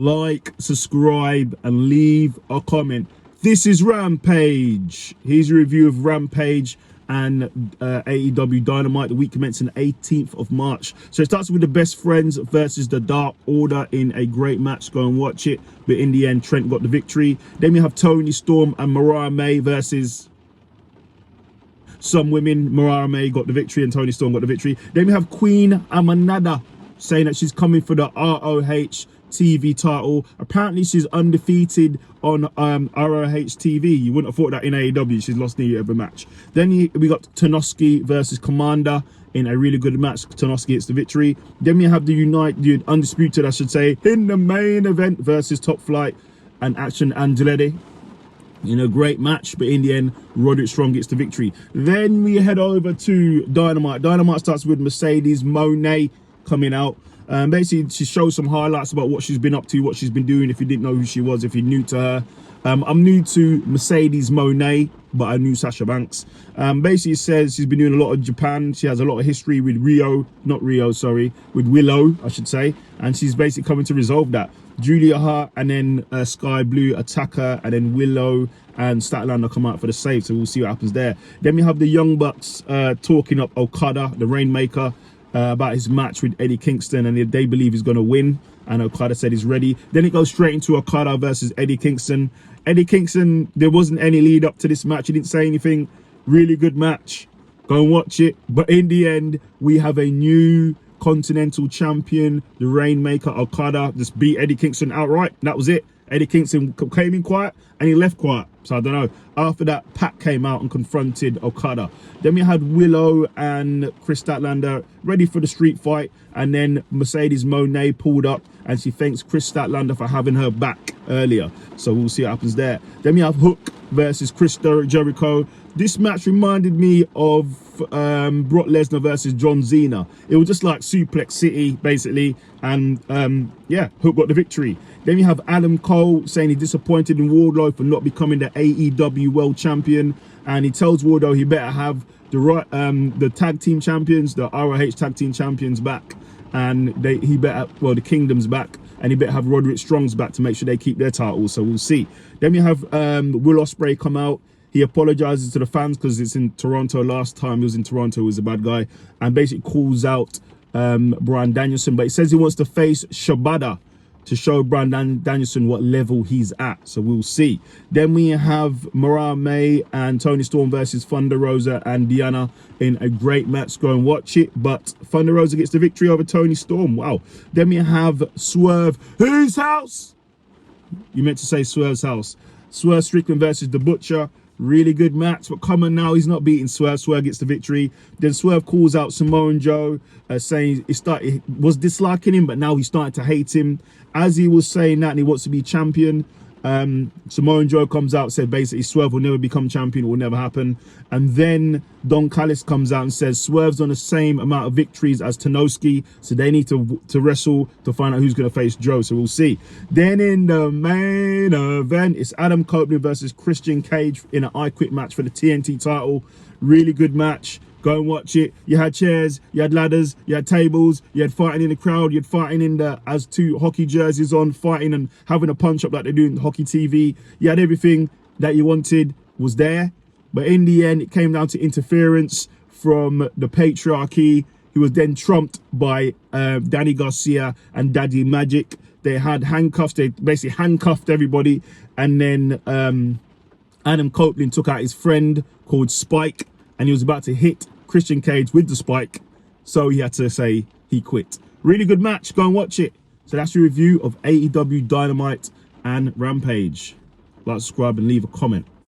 Like, subscribe, and leave a comment. This is Rampage. Here's a review of Rampage and AEW Dynamite, the week commencing 18th of March. So it starts with the Best Friends versus the Dark Order in a great match. Go and watch it. But in the end, Trent got the victory. Then we have Toni Storm and Mariah May versus some women. Mariah May got the victory and Toni Storm got the victory. Then we have Queen Amanada saying that she's coming for the ROH TV title. Apparently she's undefeated on ROH TV. You wouldn't have thought that in AEW. She's lost nearly every match. Then we got Tanoski versus Commander in a really good match. Tanoski gets the victory. Then we have the Undisputed, I should say, in the main event versus Top Flight and Action Andretti in a great match, but in the end Roderick Strong gets the victory. Then we head over to Dynamite. Dynamite starts with Mercedes Moné coming out. Basically, she shows some highlights about what she's been up to, what she's been doing. If you didn't know who she was, if you're new to her, I'm new to Mercedes Moné, but I knew Sasha Banks. Basically, it says she's been doing a lot of Japan. She has a lot of history with with Willow, I should say, and she's basically coming to resolve that. Julia Hart and then Sky Blue attack her, and then Willow and Statlander come out for the save. So we'll see what happens there. Then we have the Young Bucks talking up Okada, the Rainmaker, about his match with Eddie Kingston, and they believe he's going to win, and Okada said he's ready. Then it goes straight into Okada versus Eddie Kingston. Eddie Kingston, there wasn't any lead up to this match. He didn't say anything. Really good match. Go and watch it. But in the end, we have a new Continental Champion, the Rainmaker. Okada just beat Eddie Kingston outright. That was it. Eddie Kingston came in quiet and he left quiet. So I don't know. After that, Pat came out and confronted Okada. Then we had Willow and Chris Statlander ready for the street fight. And then Mercedes Moné pulled up and she thanks Chris Statlander for having her back earlier. So we'll see what happens there. Then we have Hook versus Chris Jericho. This match reminded me of Brock Lesnar versus John Cena. It was just like Suplex City, basically. And yeah, Hook got the victory. Then you have Adam Cole saying he's disappointed in Wardlow for not becoming the AEW World Champion, and he tells Wardlow he better have the tag team champions, the ROH tag team champions back, and the Kingdom's back, and he better have Roderick Strong's back to make sure they keep their titles. So we'll see. Then we have Will Ospreay come out. He apologizes to the fans because it's in Toronto. Last time he was in Toronto, he was a bad guy, and basically calls out Bryan Danielson, but he says he wants to face Shibata to show Bryan Danielson what level he's at. So we'll see. Then we have Mariah May and Toni Storm versus Thunder Rosa and Diana in a great match. Go and watch it. But Thunder Rosa gets the victory over Toni Storm. Wow. Then we have Swerve. Whose house? You meant to say Swerve's house. Swerve Strickland versus The Butcher. Really good match, but come on now, he's not beating Swerve. Swerve gets the victory. Then Swerve calls out Samoa Joe, saying he was disliking him, but now he's starting to hate him. As he was saying that and he wants to be champion, Samoa Joe comes out, said basically Swerve will never become champion, it will never happen. And then Don Callis comes out and says Swerve's on the same amount of victories as Tanoski, so they need to wrestle to find out who's going to face Joe. So we'll see. Then in the main event, it's Adam Copeland versus Christian Cage in an I Quit match for the TNT title. Really good match. Go and watch it. You had chairs, you had ladders, you had tables, you had fighting in the crowd, you had fighting in the as two hockey jerseys on, fighting and having a punch up like they do in hockey TV. You had everything that you wanted was there. But in the end, it came down to interference from the patriarchy. He was then trumped by Danny Garcia and Daddy Magic. They had handcuffs. They basically handcuffed everybody. And then Adam Copeland took out his friend called Spike, and he was about to hit Christian Cage with the spike. So he had to say he quit. Really good match. Go and watch it. So that's your review of AEW Dynamite and Rampage. Like, subscribe, and leave a comment.